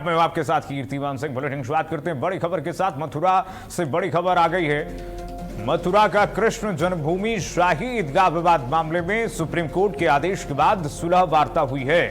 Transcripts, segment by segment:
मैं आपके साथ कीर्तिमान सिंह बुलेटिन शुरुआत करते हैं बड़ी खबर के साथ। मथुरा से बड़ी खबर आ गई है। मथुरा का कृष्ण जन्मभूमि शाही ईदगाह विवाद मामले में सुप्रीम कोर्ट के आदेश के बाद सुलह वार्ता हुई है।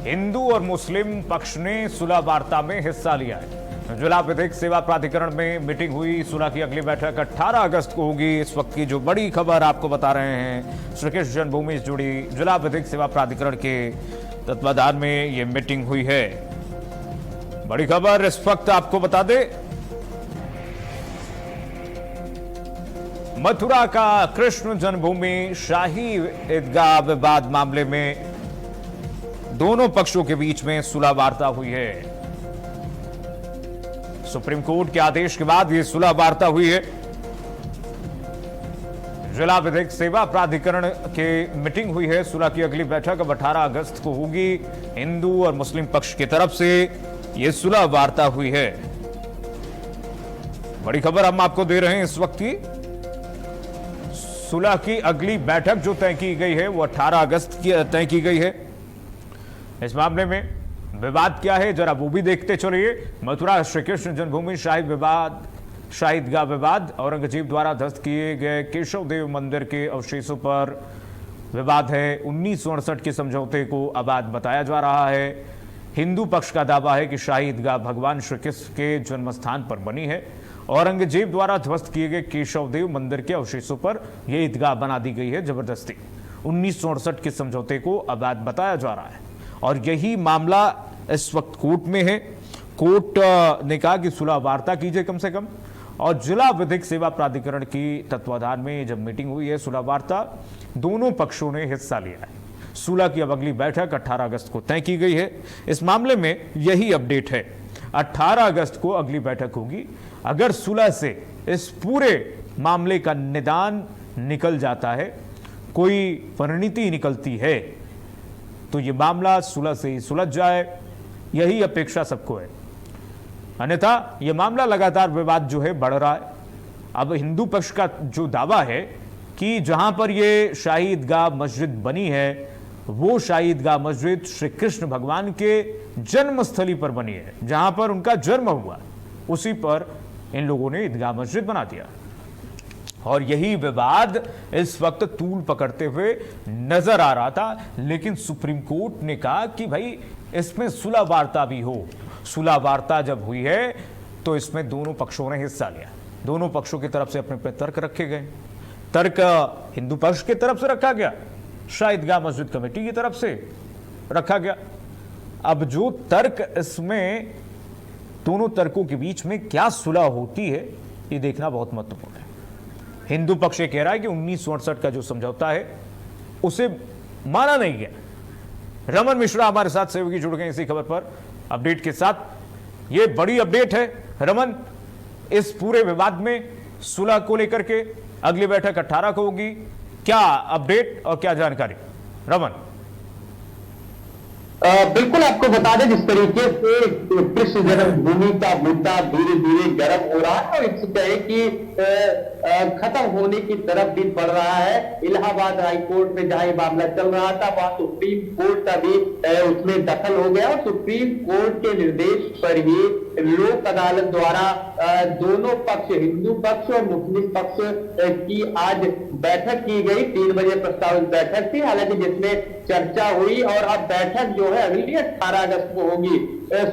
हिंदू और मुस्लिम पक्ष ने सुलह वार्ता में हिस्सा लिया है। जिला विधिक सेवा प्राधिकरण में मीटिंग हुई। सुलह की अगली बैठक 18 अगस्त को होगी। इस वक्त की जो बड़ी खबर आपको बता रहे हैं, श्री कृष्ण जन्मभूमि से जुड़ी जिला विधिक सेवा प्राधिकरण के तत्वाधान में यह मीटिंग हुई है। बड़ी खबर इस वक्त आपको बता दे, मथुरा का कृष्ण जन्मभूमि शाही ईदगाह विवाद मामले में दोनों पक्षों के बीच में सुलह वार्ता हुई है। सुप्रीम कोर्ट के आदेश के बाद यह सुलह वार्ता हुई है। जिला विधिक सेवा प्राधिकरण के मीटिंग हुई है। सुलह की अगली बैठक अब 18 अगस्त को होगी। हिंदू और मुस्लिम पक्ष की तरफ से यह सुलह वार्ता हुई है। बड़ी खबर हम आपको दे रहे हैं इस वक्त की। सुलह की अगली बैठक जो तय की गई है वो 18 अगस्त की तय की गई है। इस मामले में विवाद क्या है जरा वो भी देखते चलिए। मथुरा श्री कृष्ण जन्मभूमि शाही ईदगाह विवाद औरंगजेब द्वारा ध्वस्त किए गए केशव देव मंदिर के अवशेषों पर विवाद है। 1968 के समझौते को अवैध बताया जा रहा है। हिंदू पक्ष का दावा है कि शाही ईदगाह भगवान श्री कृष्ण के जन्म स्थान पर बनी है। औरंगजेब द्वारा ध्वस्त किए गए केशव देव मंदिर के अवशेषों पर यह ईदगाह बना दी गई है जबरदस्ती। 1968 के समझौते को अवैध बताया जा रहा है और यही मामला इस वक्त कोर्ट में है। कोर्ट ने कहा कि सुलह वार्ता कीजिए कम से कम, और जिला विधिक सेवा प्राधिकरण की तत्वाधान में जब मीटिंग हुई है सुलह वार्ता, दोनों पक्षों ने हिस्सा लिया है। सुलह की अब अगली बैठक 18 अगस्त को तय की गई है। इस मामले में यही अपडेट है। 18 अगस्त को अगली बैठक होगी। अगर सुलह से इस पूरे मामले का निदान निकल जाता है, कोई परिणति निकलती है, तो यह मामला सुलह से ही सुलझ जाए, यही अपेक्षा सबको है। अन्यथा यह मामला लगातार विवाद जो है बढ़ रहा है। अब हिंदू पक्ष का जो दावा है कि जहां पर यह शाही ईदगाह मस्जिद बनी है वो शाही ईदगाह मस्जिद श्री कृष्ण भगवान के जन्मस्थली पर बनी है, जहां पर उनका जन्म हुआ, उसी पर इन लोगों ने ईदगाह मस्जिद बना दिया। और यही विवाद इस वक्त तूल पकड़ते हुए नजर आ रहा था। लेकिन सुप्रीम कोर्ट ने कहा कि भाई इसमें सुलह वार्ता भी हो। सुलह वार्ता जब हुई है तो इसमें दोनों पक्षों ने हिस्सा लिया। दोनों पक्षों की तरफ से अपने अपने तर्क रखे गए। तर्क हिंदू पक्ष की तरफ से रखा गया, शाही ईदगाह मस्जिद कमेटी की तरफ से रखा गया। अब जो तर्क, इसमें दोनों तर्कों के बीच में क्या सुलह होती है ये देखना बहुत महत्वपूर्ण है। हिंदू पक्ष ये कह रहा है कि 1968 का जो समझौता है उसे माना नहीं गया। रमन मिश्रा हमारे साथ सहयोगी जुड़ गए इसी खबर पर अपडेट के साथ। ये बड़ी अपडेट है रमन, इस पूरे विवाद में सुलह को लेकर के अगली बैठक 18 को होगी। क्या अपडेट और क्या जानकारी रमन? बिल्कुल आपको बता दें, जिस तरीके से कृष्ण जन्मभूमि का मुद्दा धीरे धीरे गर्म हो रहा है और इस तरह की खत्म होने की तरफ भी बढ़ रहा है। इलाहाबाद हाई कोर्ट में जहां ये मामला चल रहा था वहां सुप्रीम कोर्ट का भी उसमें दखल हो गया और सुप्रीम कोर्ट के निर्देश पर ही लोक अदालत द्वारा दोनों पक्ष, हिंदू पक्ष और मुस्लिम पक्ष की आज बैठक की गई। 3 बजे प्रस्तावित बैठक थी, हालांकि जिसमें चर्चा हुई और अब बैठक जो है अगली 18 अगस्त को होगी।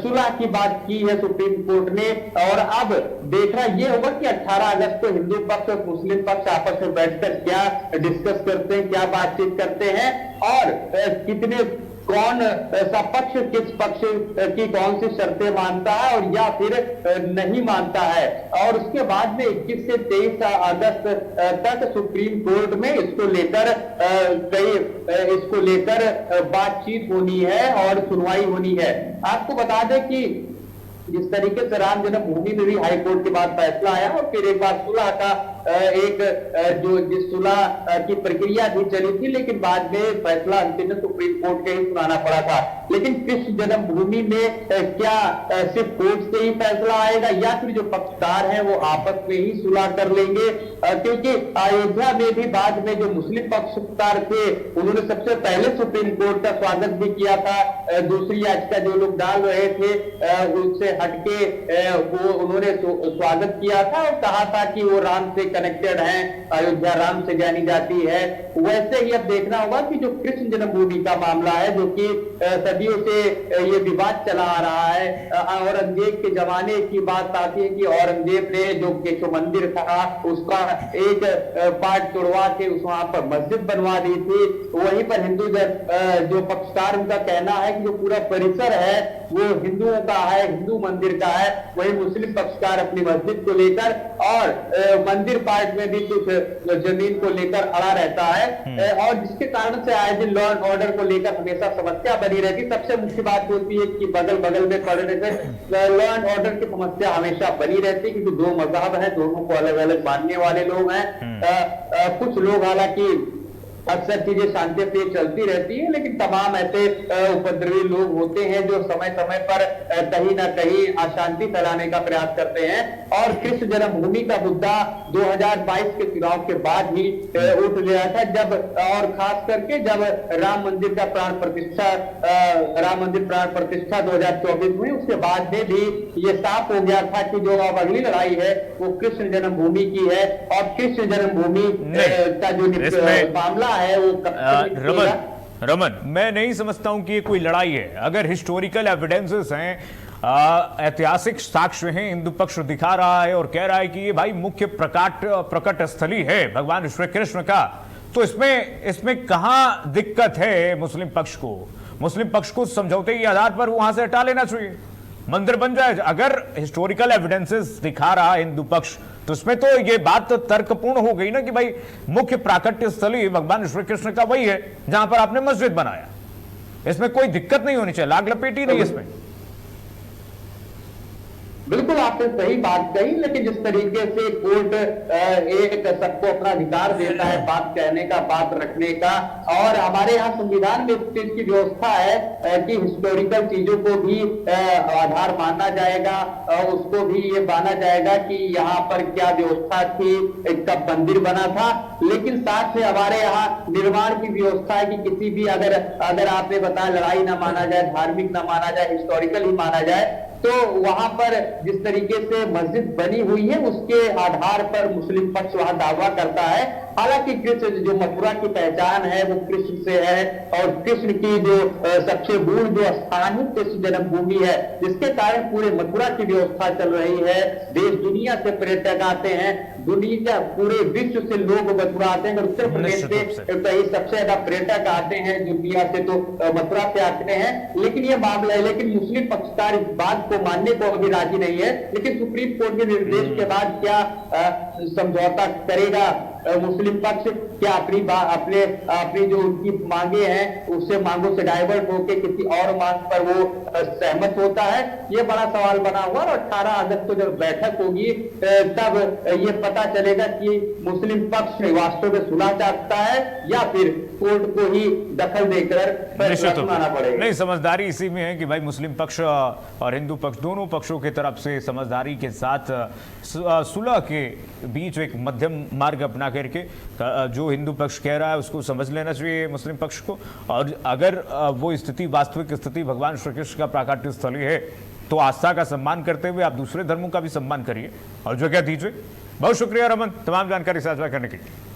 सुलह की बात की है सुप्रीम कोर्ट ने और अब देखना यह होगा कि 18 अगस्त को हिंदू पक्ष और मुस्लिम पक्ष आपस में बैठकर क्या डिस्कस करते हैं, क्या बातचीत करते हैं और कितने कौन सा पक्ष किस पक्ष की कौन सी शर्तें मानता है और या फिर नहीं मानता है। और उसके बाद में 21 से 23 अगस्त तक सुप्रीम कोर्ट में इसको लेकर बातचीत होनी है और सुनवाई होनी है। आपको बता दें कि जिस तरीके से राम जन्मभूमि में भी हाईकोर्ट के बाद फैसला आया और फिर एक बार सुलह का एक जो जिस सुलह की प्रक्रिया भी चली थी, लेकिन बाद में फैसला अंतिम सुप्रीम कोर्ट के ही सुनाना पड़ा था। लेकिन कृष्ण जन्मभूमि में क्या सिर्फ कोर्ट से ही फैसला आएगा या फिर जो पक्षकार हैं वो आपस में ही सुलह कर लेंगे? क्योंकि अयोध्या में भी बाद में जो मुस्लिम पक्षकार थे उन्होंने सबसे पहले सुप्रीम कोर्ट का स्वागत भी किया था। दूसरी याचिका जो लोग डाल रहे थे उससे हटके वो उन्होंने स्वागत किया था और कहा था कि वो राम से कनेक्टेड हैं, अयोध्या राम से जानी जाती है। वैसे ही अब देखना होगा कि जो कृष्ण जन्मभूमि का मामला है, जो कि सदियों से ये विवाद चला आ रहा है। औरंगजेब के जमाने की बात आती है कि औरंगजेब ने जो केशव मंदिर था उसका एक पार्ट तोड़वा के उस वहां पर मस्जिद बनवा दी थी। वहीं पर हिंदू जो पक्षकार उनका कहना है कि जो पूरा परिसर है वो हिंदुओं का है, हिंदू मंदिर का है। वहीं मुस्लिम पक्षकार अपनी मस्जिद को लेकर और मंदिर पार्ट में भी कुछ जमीन को लेकर अड़ा रहता है और जिसके कारण से आए दिन लॉ एंड ऑर्डर को लेकर हमेशा समस्या बनी रहती। सबसे मुख्य बात होती है कि बगल बगल में पड़ने से लॉ एंड ऑर्डर की समस्या हमेशा बनी रहती है, क्योंकि दो मजहब है, दोनों को अलग अलग मानने वाले लोग हैं। कुछ लोग हालांकि अक्सर चीजें शांति से चलती रहती है, लेकिन तमाम ऐसे उपद्रवी लोग होते हैं जो समय समय पर कहीं ना कहीं अशांति फैलाने का प्रयास करते हैं। और कृष्ण जन्मभूमि का मुद्दा 2022 के चुनाव के बाद ही उठ गया था, जब और खास करके जब राम मंदिर प्राण प्रतिष्ठा 2024 में, उसके बाद में भी ये साफ हो गया था कि जो अब अगली लड़ाई है वो कृष्ण जन्मभूमि की है। और कृष्ण जन्मभूमि का जो मामला है वो रमन, मैं नहीं समझता हूं कि ये कोई लड़ाई है। अगर हिस्टोरिकल एविडेंसेस हैं, ऐतिहासिक साक्ष्य हैं, हिंदू पक्ष दिखा रहा है और कह रहा है कि ये भाई मुख्य प्रकट स्थली है भगवान श्री कृष्ण का, तो इसमें कहां दिक्कत है मुस्लिम पक्ष को? मुस्लिम पक्ष को समझौते के आधार पर वहां से हटा लेना चाहिए, मंदिर बन जाए। अगर हिस्टोरिकल एविडेंसेस दिखा रहा है हिंदू पक्ष, तो इसमें तो ये बात तो तर्कपूर्ण हो गई ना कि भाई मुख्य प्राकट्य स्थली भगवान श्री कृष्ण का वही है जहां पर आपने मस्जिद बनाया। इसमें कोई दिक्कत नहीं होनी चाहिए, लाग लपेटी नहीं इसमें। बिल्कुल आपने सही बात कही, लेकिन जिस तरीके से कोर्ट एक सबको अपना अधिकार देता है बात कहने का, बात रखने का, और हमारे यहाँ संविधान में इस चीज की व्यवस्था है कि हिस्टोरिकल चीजों को भी आधार माना जाएगा, उसको भी ये माना जाएगा कि यहाँ पर क्या व्यवस्था थी, कब मंदिर बना था। लेकिन साथ में हमारे यहाँ निर्माण की व्यवस्था है कि किसी भी अगर आपने बताया लड़ाई ना माना जाए, धार्मिक ना माना जाए, हिस्टोरिकल ही माना जाए, तो वहां पर जिस तरीके से मस्जिद बनी हुई है उसके आधार पर मुस्लिम पक्ष वहां दावा करता है। हालांकि कृष्ण जो मथुरा की पहचान है वो कृष्ण से है, और कृष्ण की जो सबसे मूल जो स्थान है कृष्ण जन्मभूमि है, जिसके कारण पूरे मथुरा की व्यवस्था चल रही है। देश दुनिया से पर्यटक आते हैं, दुनिया पूरे विश्व से लोग मथुरा आते हैं। उत्तर प्रदेश से कई सबसे ज्यादा पर्यटक आते हैं दुनिया से, तो मथुरा से आते हैं। लेकिन ये मामला है, लेकिन मुस्लिम पक्षकार इस बात को मानने को अभी राजी नहीं है। लेकिन सुप्रीम कोर्ट के निर्देश के बाद क्या समझौता करेगा मुस्लिम पक्ष? क्या अपनी जो उनकी मांगे हैं उससे मांगों से डाइवर्ट होकर किसी और मांग पर वो सहमत होता है? ये बड़ा सवाल बना हुआ। और 18 अगस्त को जब बैठक होगी तब ये पता चलेगा कि मुस्लिम पक्ष वास्तव में सुलह चाहता है या फिर कोर्ट को ही दखल देकर फैसला सुनाना पड़ेगा। नहीं, समझदारी इसी में है कि भाई मुस्लिम पक्ष और हिंदू पक्ष दोनों पक्षों की तरफ से समझदारी के साथ सुलह के बीच एक मध्यम मार्ग अपना करके जो हिंदू पक्ष कह रहा है उसको समझ लेना चाहिए मुस्लिम पक्ष को। और अगर वो स्थिति वास्तविक स्थिति भगवान श्री कृष्ण का प्राकट्य स्थली है तो आस्था का सम्मान करते हुए आप दूसरे धर्मों का भी सम्मान करिए और जगह दीजिए। बहुत शुक्रिया रमन तमाम जानकारी साझा करने के लिए।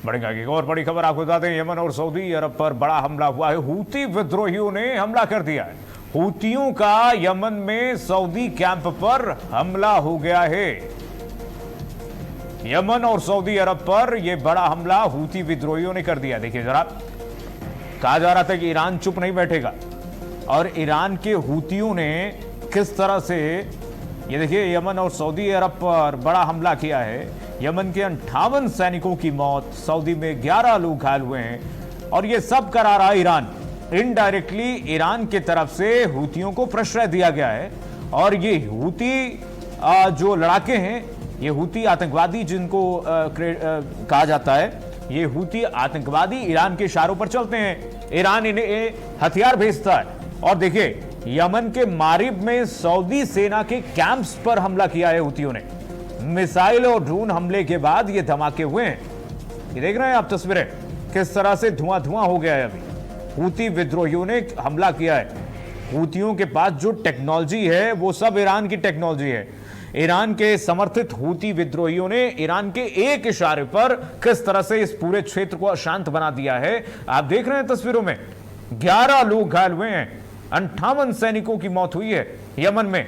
बढ़ेगा आगे और बड़ी खबर आपको बता दें, यमन और सऊदी अरब पर बड़ा हमला हुआ है। हूती विद्रोहियों ने हमला कर दिया है। हूतियों का यमन में सऊदी कैंप पर हमला हो गया है। यमन और सऊदी अरब पर यह बड़ा हमला हूती विद्रोहियों ने कर दिया। देखिए जरा, कहा जा रहा था कि ईरान चुप नहीं बैठेगा, और ईरान के हूतियों ने किस तरह से, ये देखिए, यमन और सऊदी अरब पर बड़ा हमला किया है। यमन के 58 सैनिकों की मौत, सऊदी में 11 लोग घायल हुए हैं, और यह सब करा रहा ईरान। इनडायरेक्टली ईरान की तरफ से हूतियों को प्रश्रय दिया गया है और ये हूती जो लड़ाके हैं, ये हूती आतंकवादी जिनको कहा जाता है, ये हूती आतंकवादी ईरान के इशारों पर चलते हैं। ईरान इन्हें हथियार भेजता है। और देखिए, यमन के मारिब में सऊदी सेना के कैंप्स पर हमला किया है हूतियों ने। मिसाइल और ड्रोन हमले के बाद ये धमाके हुए हैं। ये देख रहे हैं आप तस्वीरें, किस तरह से धुआं धुआं हो गया है। अभी हूती विद्रोहियों ने हमला किया है। हूतियों के पास जो टेक्नोलॉजी है वो सब ईरान की टेक्नोलॉजी है। ईरान के समर्थित हूती विद्रोहियों ने ईरान के एक इशारे पर किस तरह से इस पूरे क्षेत्र को अशांत बना दिया है। आप देख रहे हैं तस्वीरों में, 11 लोग घायल हुए हैं, 58 सैनिकों की मौत हुई है यमन में।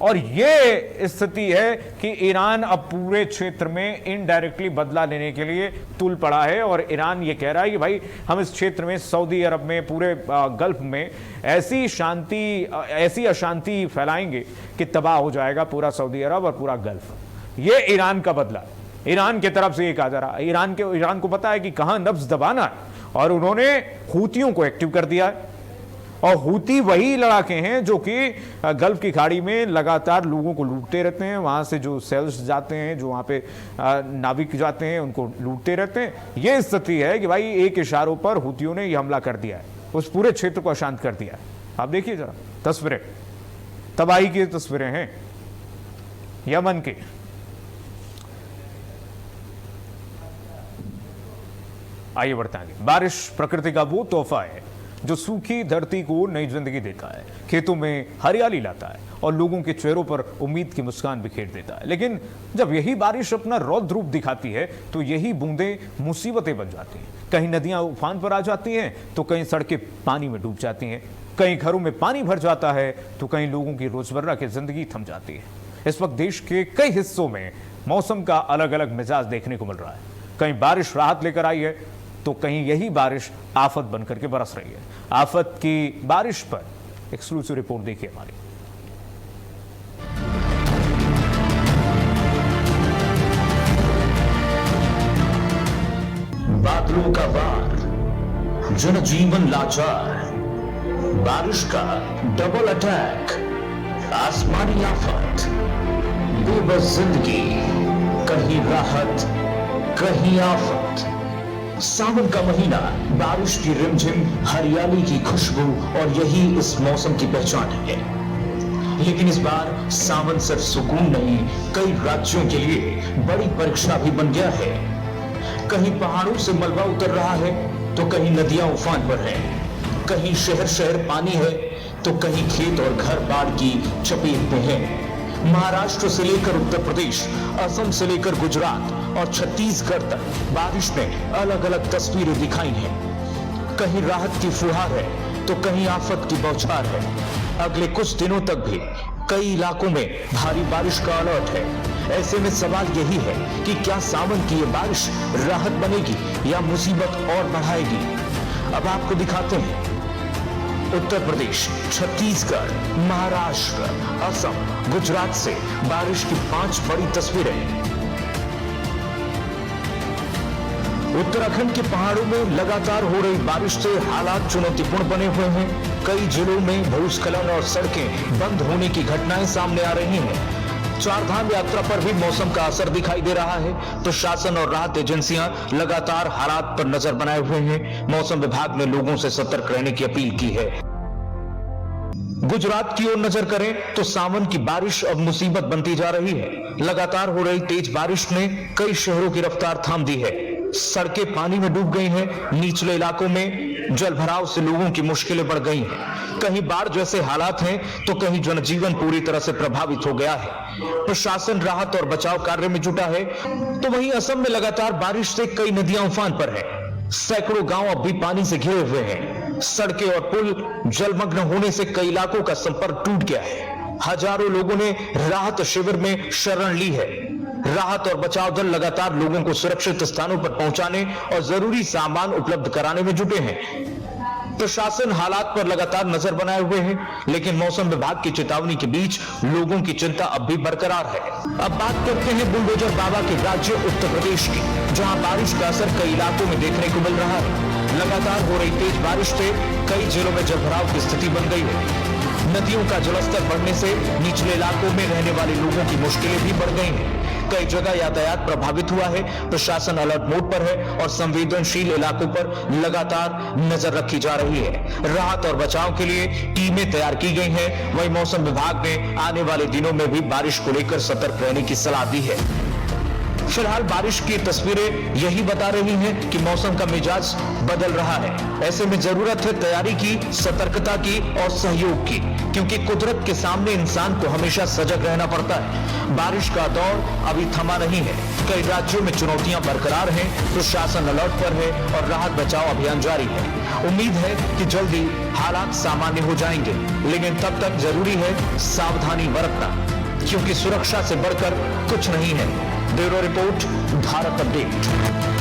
और यह स्थिति है कि ईरान अब पूरे क्षेत्र में इनडायरेक्टली बदला लेने के लिए तुल पड़ा है। और ईरान ये कह रहा है कि भाई हम इस क्षेत्र में, सऊदी अरब में, पूरे गल्फ में ऐसी अशांति फैलाएंगे कि तबाह हो जाएगा पूरा सऊदी अरब और पूरा गल्फ। ये ईरान का बदला, ईरान की तरफ से ये कहा जा रहा है। ईरान को पता है कि कहां नब्ज दबाना है, और उन्होंने हूतियों को एक्टिव कर दिया है। और हूती वही लड़ाके हैं जो कि गल्फ की खाड़ी में लगातार लोगों को लूटते रहते हैं। वहां से जो सेल्स जाते हैं, जो वहां पे नाविक जाते हैं, उनको लूटते रहते हैं। यह स्थिति है कि भाई एक इशारों पर हूतियों ने यह हमला कर दिया है, उस पूरे क्षेत्र को अशांत कर दिया है। आप देखिए जरा तस्वीरें, तबाही की तस्वीरें हैं यमन की। आइए बढ़ते आगे। बारिश प्रकृति का वो तोहफा है जो सूखी धरती को नई जिंदगी देता है, खेतों में हरियाली लाता है और लोगों के चेहरों पर उम्मीद की मुस्कान बिखेर देता है। लेकिन जब यही बारिश अपना रौद्र रूप दिखाती है तो यही बूंदें मुसीबतें बन जाती हैं। कहीं नदियां उफान पर आ जाती हैं तो कहीं सड़कें पानी में डूब जाती हैं, कहीं घरों में पानी भर जाता है तो कहीं लोगों की रोजमर्रा की जिंदगी थम जाती है। इस वक्त देश के कई हिस्सों में मौसम का अलग अलग मिजाज देखने को मिल रहा है। कहीं बारिश राहत लेकर आई है तो कहीं यही बारिश आफत बनकर के बरस रही है। आफत की बारिश पर एक्सक्लूसिव रिपोर्ट देखिए हमारी। बादलों का वार, जनजीवन लाचार, बारिश का डबल अटैक, आसमानी आफत, बेबस जिंदगी, कहीं राहत कहीं आफत। सावन का महीना, बारिश की रिमझिम, हरियाली की खुशबू, और यही इस मौसम की पहचान है। लेकिन इस बार सावन सिर्फ सुकून नहीं, कई राज्यों के लिए बड़ी परीक्षा भी बन गया है। कहीं पहाड़ों से मलबा उतर रहा है तो कहीं नदियां उफान पर हैं, कहीं शहर शहर पानी है तो कहीं खेत और घर बाढ़ की चपेट में है। महाराष्ट्र से लेकर उत्तर प्रदेश, असम से लेकर गुजरात और छत्तीसगढ़ तक बारिश में अलग अलग तस्वीरें दिखाई हैं। कहीं राहत की फुहार है तो कहीं आफत की बौछार है। अगले कुछ दिनों तक भी कई इलाकों में भारी बारिश का अलर्ट है। ऐसे में सवाल यही है कि क्या सावन की ये बारिश राहत बनेगी या मुसीबत और बढ़ाएगी। अब आपको दिखाते हैं उत्तर प्रदेश, छत्तीसगढ़, महाराष्ट्र, असम, गुजरात से बारिश की 5 बड़ी तस्वीरें। उत्तराखंड के पहाड़ों में लगातार हो रही बारिश से हालात चुनौतीपूर्ण बने हुए हैं। कई जिलों में भूस्खलन और सड़कें बंद होने की घटनाएं सामने आ रही हैं। चारधाम यात्रा पर भी मौसम का असर दिखाई दे रहा है। प्रशासन और राहत एजेंसियां लगातार हालात पर नजर बनाए हुए हैं। मौसम विभाग ने लोगों से सतर्क रहने की अपील की है। गुजरात की ओर नजर करें तो सावन की बारिश अब मुसीबत बनती जा रही है। लगातार हो रही तेज बारिश ने कई शहरों की रफ्तार थाम दी है। सड़कें पानी में डूब गई हैं। निचले इलाकों में जलभराव से लोगों की मुश्किलें बढ़ गई हैं। कहीं बाढ़ जैसे हालात हैं तो कहीं जनजीवन पूरी तरह से प्रभावित हो गया है। प्रशासन राहत और बचाव कार्य में जुटा है। तो वहीं असम में लगातार बारिश से कई नदियां उफान पर है। सैकड़ों गांव अब भी पानी से घिरे हुए हैं। सड़कें और पुल जलमग्न होने से कई इलाकों का संपर्क टूट गया है। हजारों लोगों ने राहत शिविर में शरण ली है। राहत और बचाव दल लगातार लोगों को सुरक्षित स्थानों पर पहुंचाने और जरूरी सामान उपलब्ध कराने में जुटे हैं। प्रशासन हालात पर लगातार नजर बनाए हुए है, लेकिन मौसम विभाग की चेतावनी के बीच लोगों की चिंता अब भी बरकरार है। अब बात करते हैं बुलडोजर बाबा के राज्य उत्तर प्रदेश की, जहां बारिश का असर कई इलाकों में देखने को मिल रहा है। लगातार हो रही तेज बारिश से कई जिलों में जलभराव की स्थिति बन गई है। नदियों का जलस्तर बढ़ने से निचले इलाकों में रहने वाले लोगों की मुश्किलें भी बढ़ गई हैं। कई जगह यातायात प्रभावित हुआ है। प्रशासन अलर्ट मोड पर है और संवेदनशील इलाकों पर लगातार नजर रखी जा रही है। राहत और बचाव के लिए टीमें तैयार की गई हैं। वहीं मौसम विभाग ने आने वाले दिनों में भी बारिश को लेकर सतर्क रहने की सलाह दी है। फिलहाल बारिश की तस्वीरें यही बता रही हैं कि मौसम का मिजाज बदल रहा है। ऐसे में जरूरत है तैयारी की, सतर्कता की और सहयोग की, क्योंकि कुदरत के सामने इंसान को हमेशा सजग रहना पड़ता है। बारिश का दौर अभी थमा नहीं है। कई राज्यों में चुनौतियां बरकरार हैं, प्रशासन अलर्ट पर है और राहत बचाव अभियान जारी है। उम्मीद है कि जल्दी हालात सामान्य हो जाएंगे, लेकिन तब तक जरूरी है सावधानी बरतना, क्योंकि सुरक्षा से बढ़कर कुछ नहीं है। Bureau report, Bharat update.